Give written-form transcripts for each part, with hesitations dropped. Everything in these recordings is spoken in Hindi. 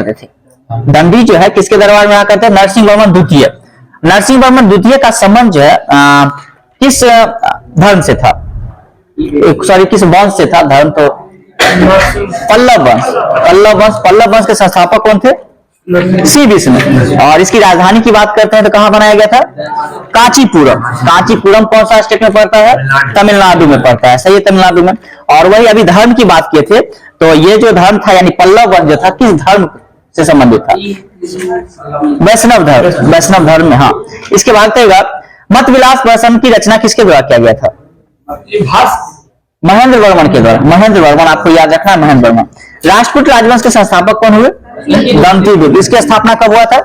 करते थे। दंडी जो है किसके दरबार में रहा करते थे? नरसिंहवर्मन द्वितीय। नरसिंहवर्मन द्वितीय का संबंध जो है किस धर्म से था? सॉरी, किस वंश से था? धर्म तो पल्लव वंश। पल्लव वंश के संस्थापक कौन थे? श्री विष्णु। और इसकी राजधानी की बात करते हैं तो कहां बनाया गया था? कांचीपुरम। कांचीपुरम कौन सा स्टेट में पड़ता है? तमिलनाडु में पड़ता है। सही है, तमिलनाडु में। और वही अभी धर्म की बात किए थे, तो ये जो धर्म था यानी पल्लव वंश जो था, किस धर्म से संबंधित था? वैष्णव धर्म। वैष्णव धर्म में, हाँ। इसके बाद कहेगा मत विलास प्रसम की रचना किसके द्वारा किया गया था? महेंद्र वर्मन के द्वारा। महेंद्र वर्मन, आपको याद रखना है, महेंद्र वर्मन। राजपूत राजवंश के संस्थापक कौन हुए? दंतीगुप्त। इसकी स्थापना कब हुआ था?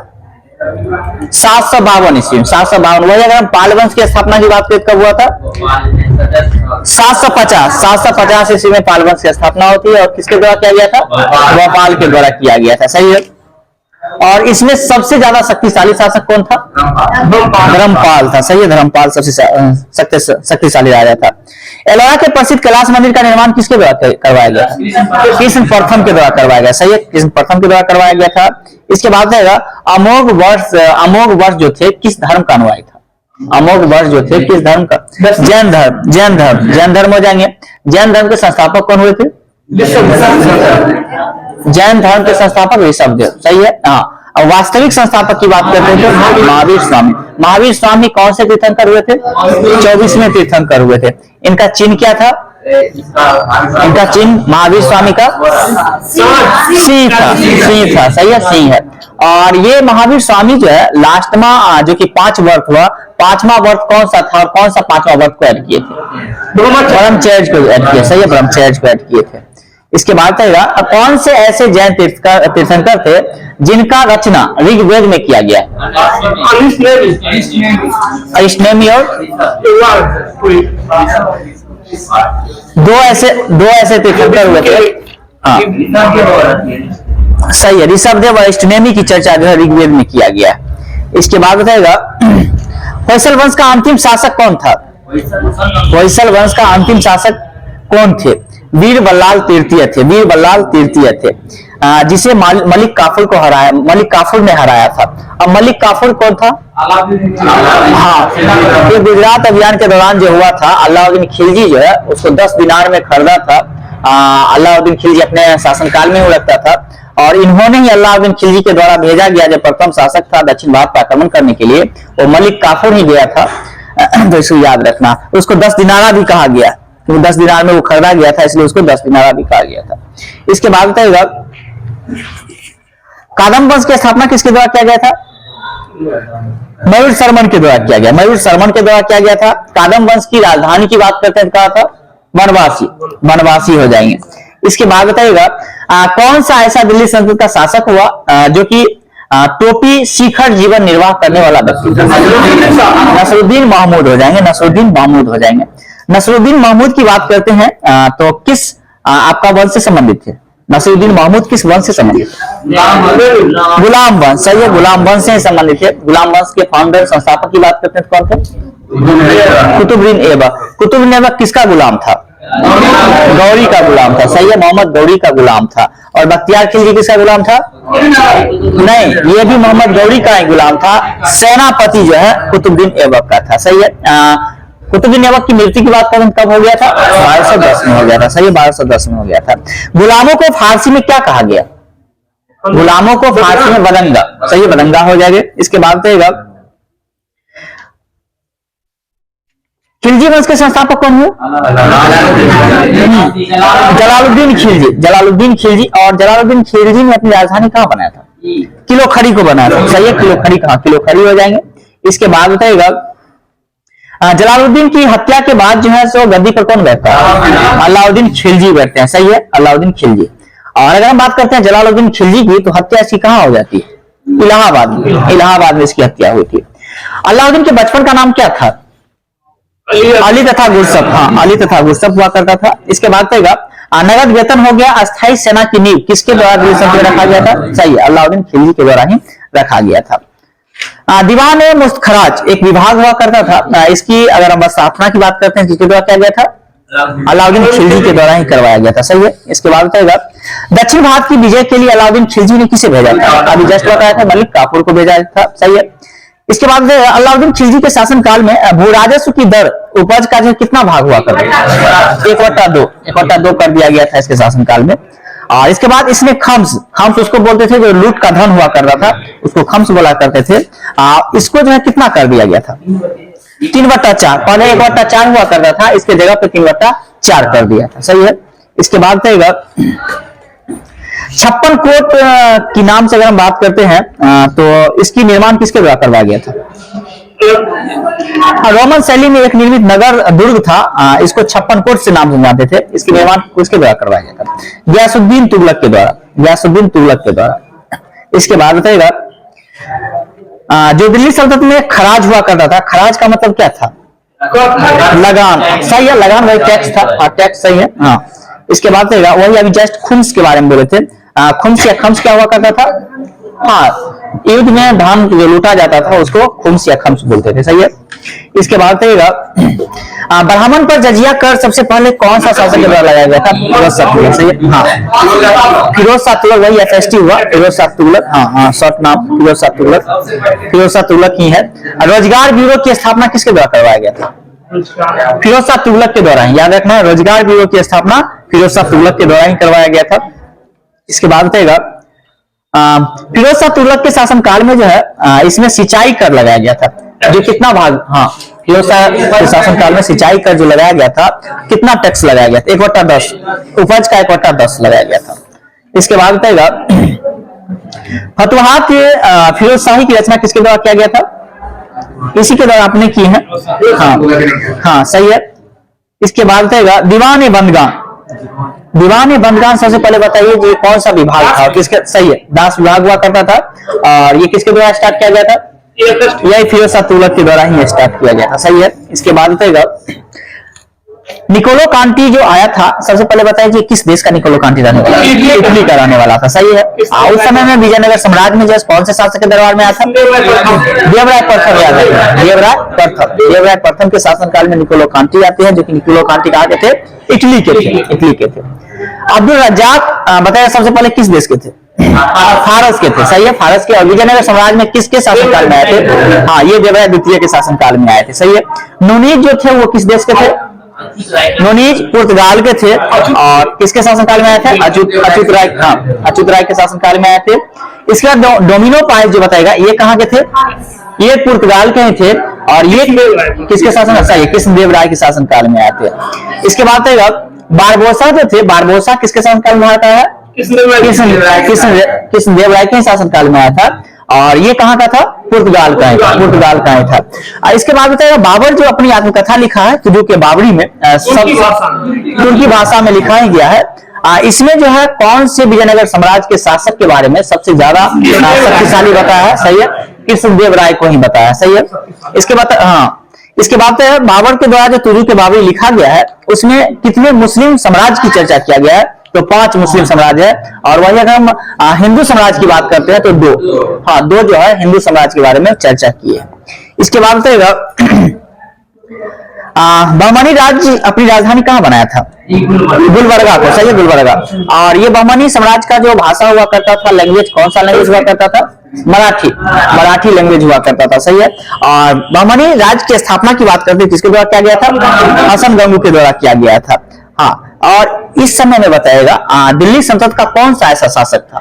752 ईस्वी में। 752। वही अगर हम पाल वंश की स्थापना की बात करें कब हुआ था? 750 ईस्वी में पाल वंश की स्थापना होती है। और किसके द्वारा किया गया था? गोपाल के द्वारा किया गया था। सही है। और इसमें सबसे ज्यादा शक्तिशाली शासक कौन था? धर्मपाल था। सही है, धर्मपाल सबसे शक्तिशाली राजा था। एलोरा के प्रसिद्ध कैलाश मंदिर का निर्माण किसके द्वारा करवाया गया? कृष्ण प्रथम के द्वारा करवाया गया। सही है, कृष्ण प्रथम के द्वारा करवाया गया था। इसके बाद रहेगा अमोघ वर्ष जो थे किस धर्म का अनुयायी था? अमोघ वर्ष जो थे किस धर्म का? जैन धर्म। जैन धर्म हो जाएंगे। जैन धर्म के संस्थापक कौन हुए थे? जैन धर्म के संस्थापक ऋषभदेव। सही है, हाँ। और वास्तविक संस्थापक की बात करते हैं तो महावीर स्वामी। महावीर स्वामी कौन से तीर्थंकर हुए थे? 24वें तीर्थंकर हुए थे। इनका चिन्ह क्या था? इनका चिन्ह महावीर स्वामी का सिंह था। सिंह था। सही है, सिंह है। और ये महावीर स्वामी जो है लास्ट में जो कि 5 व्रत हुआ, 5वां व्रत कौन सा था और कौन सा 5वां व्रत को ऐड किए थे? ब्रह्मचर्य को ऐड किया। सही है, ब्रह्मचर्य को ऐड किए थे। इसके बाद कहेगा कौन से ऐसे जैन तीर्थंकर थे जिनका रचना ऋग्वेद में किया गया? अरिष्टनेमी और दो ऐसे तीर्थंकर हुए थे। हाँ, सही है, ऋषभदेव और अरिष्टनेमी की चर्चा जो है ऋग्वेद में किया गया है। इसके बाद बताएगा होयसल वंश का अंतिम शासक कौन था? होयसल वंश का अंतिम शासक कौन थे? वीर बल्लाल तृतीय थे। वीर बल्लाल तृतीय थे, जिसे मलिक काफुर को हराया, मलिक काफुर ने हराया था। अब मलिक काफुर कौन था? हाँ, ये गुजरात अभियान के दौरान जो हुआ था, अलाउद्दीन खिलजी जो है उसको 10 दिनार में खरीदा था। अलाउद्दीन खिलजी अपने शासनकाल में वो रखता था। और इन्होंने ही अलाउद्दीन खिलजी के द्वारा भेजा गया जो प्रथम शासक था दक्षिण भारत पर आक्रमण करने के लिए, वो मलिक काफुर ही गया था। तो इसको याद रखना। उसको 10 दिनारा भी कहा गया, क्योंकि 10 दिनार में वो खरीदा गया था, इसलिए उसको 10 दिनारा भी कहा गया था। इसके बाद बताइएगा कादम्ब वंश की स्थापना किसके द्वारा किया गया था? मयूर शर्मन के द्वारा किया गया। मयूर शर्मन के द्वारा किया गया था। कादम्ब वंश की राजधानी की बात करते हैं, कहा था बनवासी। बनवासी हो जाएंगे। इसके बाद बताइएगा कौन सा ऐसा दिल्ली सल्तनत का शासक हुआ जो कि टोपी शिखर जीवन निर्वाह करने वाला व्यक्ति था? नसरुद्दीन महमूद हो जाएंगे। नसरुद्दीन महमूद हो जाएंगे। नसरुद्दीन महमूद की बात करते हैं तो किस आपका वंश से संबंधित थे? नसरुद्दीन महमूद किस वंश से संबंधित थे? गुलाम वंश। सही है, गुलाम वंश से संबंधित है। गुलाम वंश के फाउंडर संस्थापक की बात करते हैं कौन थे? कुतुबुद्दीन ऐबक। कुतुबुद्दीन ऐबक किसका गुलाम था? गौरी का गुलाम था। सही है, मोहम्मद गौरी का गुलाम था। और बख्तियार खिलजी किसका गुलाम था? नहीं, ये भी मोहम्मद गौरी का ही गुलाम था। सेनापति जो है कुतुबुद्दीन ऐबक का था। सही है। कुतुबुद्दीन ऐबक की मृत्यु की बात करें कब हो गया था? 1210 में हो गया था। सही है, 1210 में हो गया था। गुलामों को फारसी में क्या कहा गया? गुलामों को फारसी में बदंगा। सही है, बदंगा हो जाएगा। इसके बाद कहेगा खिलजी वंश के संस्थापक कौन हुए? जलालुद्दीन खिलजी। जलालुद्दीन खिलजी। और जलालुद्दीन खिलजी ने अपनी राजधानी कहाँ बनाया था? किलोखड़ी को बनाया था। सही है, किलोखड़ी कहाँ? किलोखड़ी हो जाएंगे। इसके बाद बताइएगा जलालुद्दीन की हत्या के बाद जो है सो गद्दी पर कौन बैठता है? अलाउद्दीन खिलजी बैठते हैं। सही है, अलाउद्दीन खिलजी। और अगर हम बात करते हैं जलालुद्दीन खिलजी की, तो हत्या इसकी कहाँ हो जाती है? इलाहाबाद में। इलाहाबाद में इसकी हत्या हुई थी। अलाउद्दीन के बचपन का नाम क्या था? अली तथा गुरसफ। हाँ, अली तथा गुरसफ हुआ करता था। इसके बाद कहेगा नगद वेतन हो गया। अस्थायी सेना की नींव किसके द्वारा रखा गया था? सही है, अलाउद्दीन खिलजी के द्वारा ही रखा गया था। दीवान मुस्तखराज एक विभाग हुआ करता था। इसकी अगर हम स्थापना की बात करते हैं किसके द्वारा किया गया था? अलाउद्दीन खिलजी के द्वारा ही करवाया गया था। सही है। इसके बाद बताएगा दक्षिण भारत की विजय के लिए अलाउद्दीन खिलजी ने किसे भेजा था? अभी जस्ट बताया था, मलिक काफूर को भेजा था। सही है। इसके बाद अलाउद्दीन खिलजी के शासनकाल में भू राजस्व की दर उपज का जो कितना भाग हुआ करता था? 1/2 कर दिया गया था इसके शासनकाल में। और इसके बाद इसने खम्स उसको बोलते थे जो लूट का धन हुआ करता था, उसको खम्स बोला करते थे। इसको जो है कितना कर दिया गया था? 3/4। पहले 1/4 हुआ करता था, इसके जगह पे 3/4 कर दिया था। सही है। इसके बाद कहेगा 56 कोट की नाम से अगर हम बात करते हैं तो इसकी निर्माण किसके द्वारा करवाया गया था? रोमन शैली में एक निर्मित नगर दुर्ग था, इसको 56 कोट से नाम से जानते थे। इसके निर्माण किसके द्वारा करवाया गया था? गयासुद्दीन तुगलक के द्वारा। इसके बाद बताएगा जो दिल्ली सल्तनत में खराज हुआ करता था, खराज का मतलब क्या था? लगान। सही है। लगान वही टैक्स था, टैक्स। सही है। हाँ। इसके बाद बताएगा वही अभी जस्ट खुम्स के बारे में बोले थे। खुम्स या खम्स क्या हुआ करता था? हाँ, युद्ध में धान जो लूटा जाता था उसको खुम्स या खम्स बोलते थे। सही है। इसके बाद कहेगा ब्राह्मण पर जजिया कर सबसे पहले कौन सा शासक के द्वारा लगाया गया था? फिरोज शाह तुगलक। सही है। हाँ, फिरोज शाह तुगलक, वही FST हुआ, फिरोज शाह तुगलक। हाँ, शॉर्ट नाम फिरोज शाह तुगलक ही है। रोजगार ब्यूरो की स्थापना किसके द्वारा करवाया गया था? फिरोज शाह तुगलक के द्वारा। याद रखना, रोजगार ब्यूरो की स्थापना फिरोज शाह तुगलक के द्वारा ही करवाया गया था। इसके बाद बताएगा फिरोज शाह तुगलक के शासनकाल में जो है इसमें सिंचाई कर लगाया गया था, जो कितना भाग? हाँ, फिरोज शाह के शासनकाल में सिंचाई कर जो लगाया गया था, कितना टैक्स लगाया गया था? 1/10। उपज का 1/10 लगाया गया था। इसके बाद बताएगा फतवाहात फिरोज शाही की रचना किसके द्वारा किया गया था? इसी के द्वारा आपने की है। हाँ, सही है। इसके बाद बताएगा दीवान बंदगान सबसे पहले बताइए ये कौन सा विभाग था? किसके? सही है, दास विभाग हुआ करता था। और ये किसके द्वारा स्टार्ट किया गया था? यही फिरोज शाह तुगलक के द्वारा ही स्टार्ट किया गया था। सही है। इसके बाद बताएगा निकोलो कांटी जो आया था, सबसे पहले बताइए कि किस देश का निकोलो कांटी रहने वाला? इटली का रहने वाला था। सही है। उस समय में विजयनगर साम्राज्य में जैसे कौन से शासक के दरबार में आया था? देवराय प्रथम के शासनकाल में निकोलो कांटी आते हैं, जो कि निकोलो कांटी कहाँ के थे? इटली के थे। अब्दुल रज्जाक बताया सबसे पहले किस देश के थे? फारस के थे। सही है, फारस के। और विजयनगर साम्राज्य में किसके शासनकाल में आए थे? हाँ, ये देवराय द्वितीय के शासनकाल में आए थे। सही है। नोनीज जो थे वो किस देश के थे? नोनीज पुर्तगाल के थे। और किसके शासनकाल में आए थे? अच्युत राय के शासनकाल में आए थे। इसके बाद डोमिनो पाइस जो बताएगा ये कहाँ के थे? ये पुर्तगाल के थे। और ये किसके शासन? सही, कृष्णदेव राय के शासनकाल में आए थे। इसके बाद बताएगा बारबोसा जो थे, बारबोसा किसके शासनकाल में आता है? कृष्णदेव राय के शासनकाल में आया था। और ये कहाँ का था? पुर्तगाल का ही था। इसके बाद बताएगा बाबर जो अपनी आत्मकथा लिखा है जो कि बाबरी में तुर्की भाषा में लिखा ही गया है। इसमें जो है कौन से विजयनगर साम्राज्य के शासक के बारे में सबसे ज्यादा शक्तिशाली बताया है? सही है, कृष्णदेव राय को ही बताया। सही है। इसके बाद बाबर के द्वारा जो तुर्की के बाबरी लिखा गया है उसमें कितने मुस्लिम साम्राज्य की चर्चा किया गया है? तो 5 मुस्लिम साम्राज्य है। और वही अगर हम हिंदू साम्राज्य की बात करते हैं तो 2 जो है हिंदू साम्राज्य के बारे में चर्चा की है। इसके बाद बताएगा बहमनी राज्य अपनी राजधानी कहाँ बनाया था? गुलबर्गा को। सही है, गुलबर्गा। और ये बहमनी साम्राज्य का जो भाषा हुआ करता था, लैंग्वेज कौन सा लैंग्वेज हुआ करता था? मराठी लैंग्वेज हुआ करता था। सही है। और बहमनी राज्य की स्थापना की बात करते हैं किसके द्वारा किया गया था? हसन गंगू के द्वारा किया गया था। हाँ, और इस समय में बताएगा दिल्ली सल्तनत का कौन सा ऐसा शासक था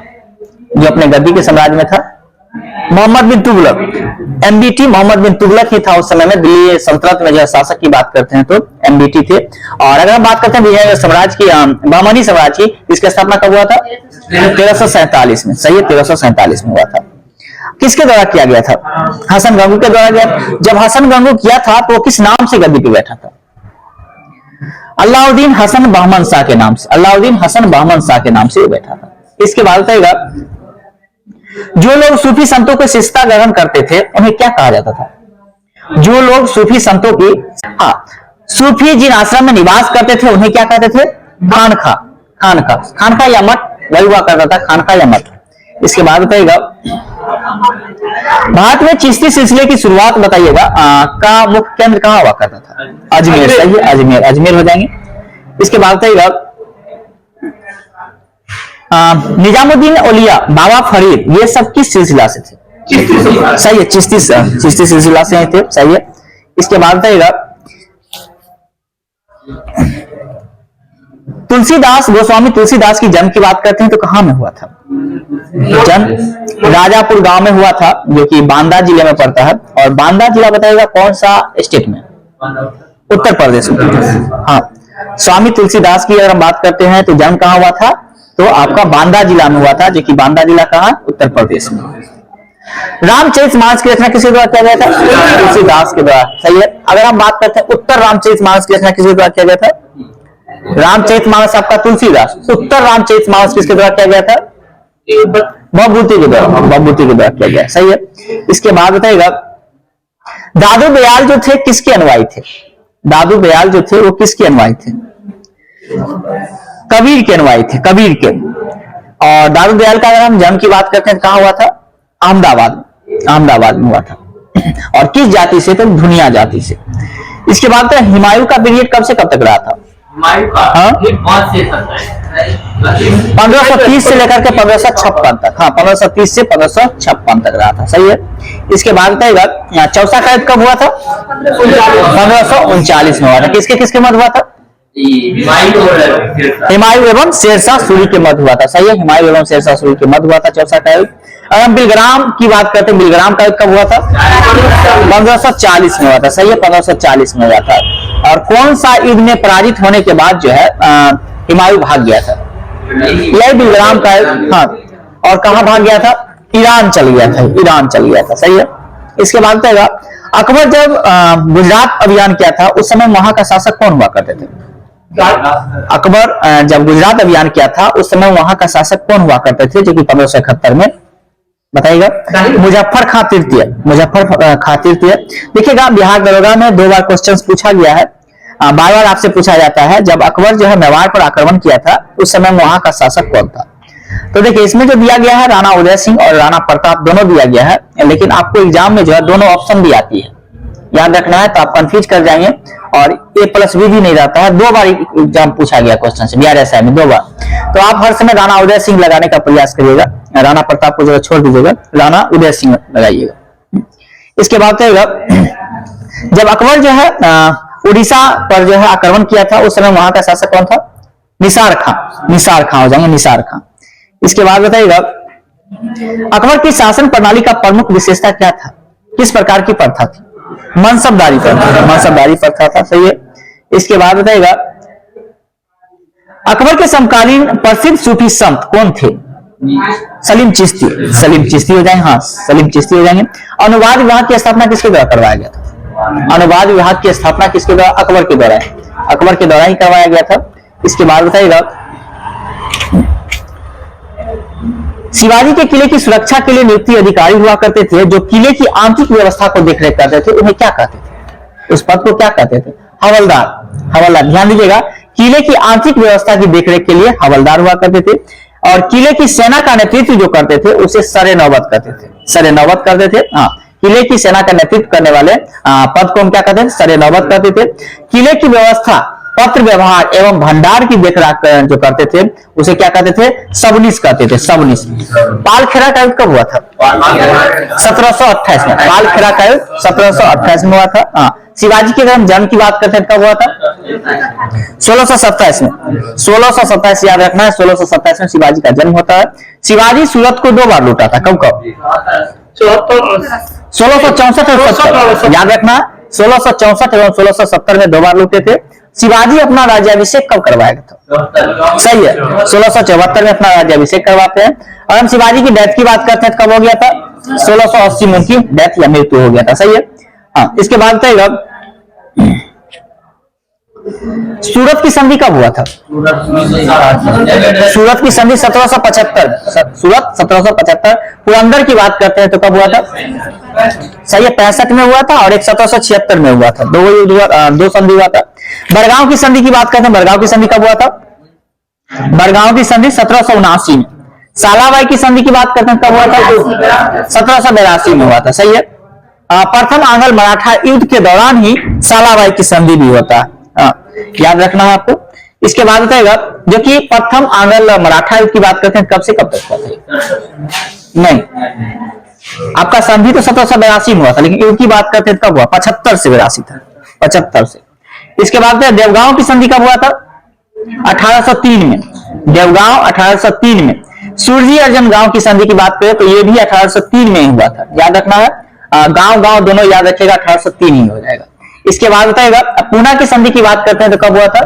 जो अपने गद्दी के साम्राज्य में था? मोहम्मद बिन तुगलक। MBT मोहम्मद बिन तुगलक ही था उस समय में। दिल्ली सल्तनत में जो शासक की बात करते हैं तो MBT थे। और अगर हम बात करते हैं विजयनगर साम्राज्य की, बहमनी साम्राज्य की, इसकी स्थापना कब हुआ था? 1347 में। सही है, 1347 में हुआ था। किसके द्वारा किया गया था? हसन गंगू के द्वारा किया। जब हसन गंगू किया था तो किस नाम से गद्दी पे बैठा था? अलाउद्दीन हसन बहमन शाह के नाम से। अलाउद्दीन हसन बहमन शाह के नाम से बैठा था। इसके बाद बताएगा जो लोग सूफी संतों को शिष्यता ग्रहण करते थे उन्हें क्या कहा जाता था? जो लोग सूफी संतों की सूफी जिन आश्रम में निवास करते थे उन्हें क्या कहते थे? खानका या मठ वही हुआ करता था, खानका या मठ। इसके बाद बताइएगा भारत में चिश्ती सिलसिले की शुरुआत बताइएगा का मुख्य केंद्र कहाँ हुआ करता था? अजमेर। सही है, अजमेर हो जाएंगे। इसके बाद बताइएगा निजामुद्दीन औलिया, बाबा फरीद, ये सब किस सिलसिला से थे? सही है, चिश्ती सिलसिला से थे, सही है। इसके बाद बताइएगा तुलसीदास, गोस्वामी तुलसीदास की जन्म की बात करते हैं तो कहां में हुआ था? जन्म राजापुर गांव में हुआ था, जो कि बांदा जिले में पड़ता है। और बांदा जिला बताइएगा कौन सा स्टेट में? उत्तर प्रदेश में। हाँ, स्वामी तुलसीदास की अगर हम बात करते हैं तो जन्म कहां हुआ था? तो आपका बांदा जिला में हुआ था, जो कि बांदा जिला कहां? उत्तर प्रदेश में। रामचरितमानस की रचना किसके द्वारा किया गया था? तुलसीदास के द्वारा, सही है। अगर हम बात करते हैं उत्तर रामचरितमानस की रचना किसके द्वारा किया गया था? रामचरितमानस आपका तुलसीदास। उत्तर रामचरितमानस किसके द्वारा किया गया था? भवभूति के द्वारा, भवभूति के द्वारा किया गया, सही है। इसके बाद बताइएगा दादू दयाल जो थे किसके अनुयायी थे? दादू दयाल जो थे वो किसके अनुयायी थे? कबीर के अनुयायी थे, कबीर के। और दादू दयाल का अगर हम जन्म की बात करते हैं कहां हुआ था? अहमदाबाद में हुआ था। और किस जाति से? तो धुनिया जाति से। इसके बाद हुमायूं का पीरियड कब से कब तक रहा था? 1530 से लेकर के 1556 तक। हाँ, 1530 से 1556 तक रहा था, सही है। इसके बाद बताइएगा चौसा का युद्ध कब हुआ था? 1539 में हुआ था। किसके किसके मध्य हुआ था? हुमायूं एवं शेरशाह सूरी के मध्य हुआ था, सही है। हुमायूं एवं शेरशाह सूरी के मध्य हुआ था चौसा का युद्ध। अगर हम बिलग्राम की बात करते हैं, बिलग्राम का युद्ध कब हुआ था? 1540 में हुआ था, सही है, 1540 में हुआ था। और कौन सा युद्ध में पराजित होने के बाद जो है हुमायूं भाग गया था? यह बिलग्राम का युद्ध। हाँ, और कहां भाग गया था? ईरान चल गया था, ईरान चल गया था, सही है। इसके बाद बताएगा अकबर जब गुजरात अभियान किया था उस समय वहां का शासक कौन हुआ करते थे? अकबर जब गुजरात अभियान किया था उस समय वहां का शासक कौन हुआ करते थे, जो कि 1571 में? बताइएगा मुजफ्फर खां तृतीय, मुजफ्फर खां तृतीय। देखिएगा बिहार दरोगा में 2 बार क्वेश्चन पूछा गया है, बार बार आपसे पूछा जाता है जब अकबर जो है मेवाड़ पर आक्रमण किया था उस समय वहां का शासक कौन था? तो देखिए इसमें जो दिया गया है राणा उदय सिंह और राणा प्रताप दोनों दिया गया है, लेकिन आपको एग्जाम में जो है दोनों ऑप्शन भी आती है, याद रखना है, तो आप कंफ्यूज कर जाएंगे। और A+B भी नहीं रहता है, 2 बार एग्जाम पूछा गया क्वेश्चन से BRSI में 2 बार। तो आप हर समय राणा उदय सिंह लगाने का प्रयास करिएगा, राणा प्रताप को जगह छोड़ दीजिएगा, राणा उदय सिंह लगाइएगा। इसके बाद जब अकबर जो है उड़ीसा पर जो है आक्रमण किया था उस समय वहां का शासक कौन था? निसार खां, निसार खां हो जाएंगे, निसार खां। इसके बाद बताइएगा अकबर की शासन प्रणाली का प्रमुख विशेषता क्या था? किस प्रकार की प्रथा थी? मनसबदारी प्रथा, मनसबदारी प्रथा था, सही है। इसके बाद बताइएगा अकबर के समकालीन प्रसिद्ध सूफी संत कौन थे? सलीम चिश्ती, सलीम चिश्ती हो जाएंगे, हाँ सलीम चिश्ती हो जाएंगे। अनुवाद विभाग की स्थापना किसके द्वारा करवाया गया था? अनुवाद विभाग की स्थापना किसके द्वारा? अकबर के द्वारा, अकबर के द्वारा ही करवाया गया था। इसके बाद बताइएगा शिवाजी के किले की सुरक्षा के लिए नियुक्त अधिकारी हुआ करते थे जो किले की आंतरिक व्यवस्था को देखरेख करते थे, उन्हें क्या कहते थे? उस पद को क्या कहते थे? हवलदार, हवलदार। ध्यान दीजिएगा किले की आंतरिक व्यवस्था की देखरेख के लिए हवलदार हुआ करते थे। और किले की सेना का नेतृत्व जो करते थे उसे सरे नौबत करते थे, सरे नौबत करते थे। हाँ, किले की सेना का नेतृत्व करने वाले पद को हम क्या कहते हैं? सरे नौबत करते थे। किले की व्यवस्था, पत्र व्यवहार एवं भंडार की देखरेख जो करते थे उसे क्या कहते थे? सबनीस कहते थे, सबनीस। पालखेड़ा का युद्ध कब हुआ था? 1728 में। पालखेड़ा का युद्ध 1728 में हुआ था। हाँ, शिवाजी के जन्म की बात करते हैं कब हुआ था? 1627 में। 1627 याद रखना है, 1627 में शिवाजी का जन्म होता है। शिवाजी सूरत को 2 बार लूटा था, कब कब? 1664 और 70, याद रखना, 1664 एवं 1670 में 2 बार लूटे थे। शिवाजी अपना राज्याभिषेक कब करवाया था? सही है, 1674 में अपना राज्याभिषेक करवाते हैं। और हम शिवाजी की डेथ की बात करते हैं कब हो गया था? 1680 में उनकी डेथ या मृत्यु हो गया था, सही है। हाँ, इसके बाद बताइएगा सूरत की संधि कब हुआ था? सूरत की संधि 1775, सूरत 1775। पुरंदर की बात करते हैं तो कब हुआ था? सही है, 65 में हुआ था और एक 1776 में हुआ था, 2 युद्ध हुआ, 2 संधि हुआ था। बरगांव की संधि की बात करते हैं, बरगांव की संधि कब हुआ था? बरगांव की संधि 1779 में। सालाबाई की संधि की बात करते हैं कब हुआ था? 1782 में हुआ था, सही है। प्रथम आंग्ल मराठा युद्ध के दौरान ही सालाबाई की संधि भी होता है, याद रखना है आपको। इसके बाद बताएगा जो कि प्रथम आंग्ल मराठा युद्ध की बात करते हैं, कब से कब तक था? नहीं, आपका संधि तो 1782 में हुआ था, लेकिन युद्ध की बात करते हैं कब हुआ? 75 से 82 था, 75 से। इसके बाद देवगांव की संधि कब हुआ था? 1803 में। देवगांव 1803 में। सूरजी अर्जन गांव की संधि की बात करें तो ये भी 1803 में ही हुआ था, याद रखना है, गांव गांव दोनों याद रखिएगा, 1803 ही हो जाएगा। इसके बाद बताएगा पूना की संधि की बात करते हैं तो कब हुआ था?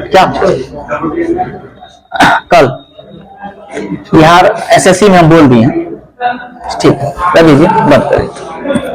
क्या कल बिहार एसएससी में हम बोल दिए हैं, ठीक है, कर लीजिए, बंद करिए।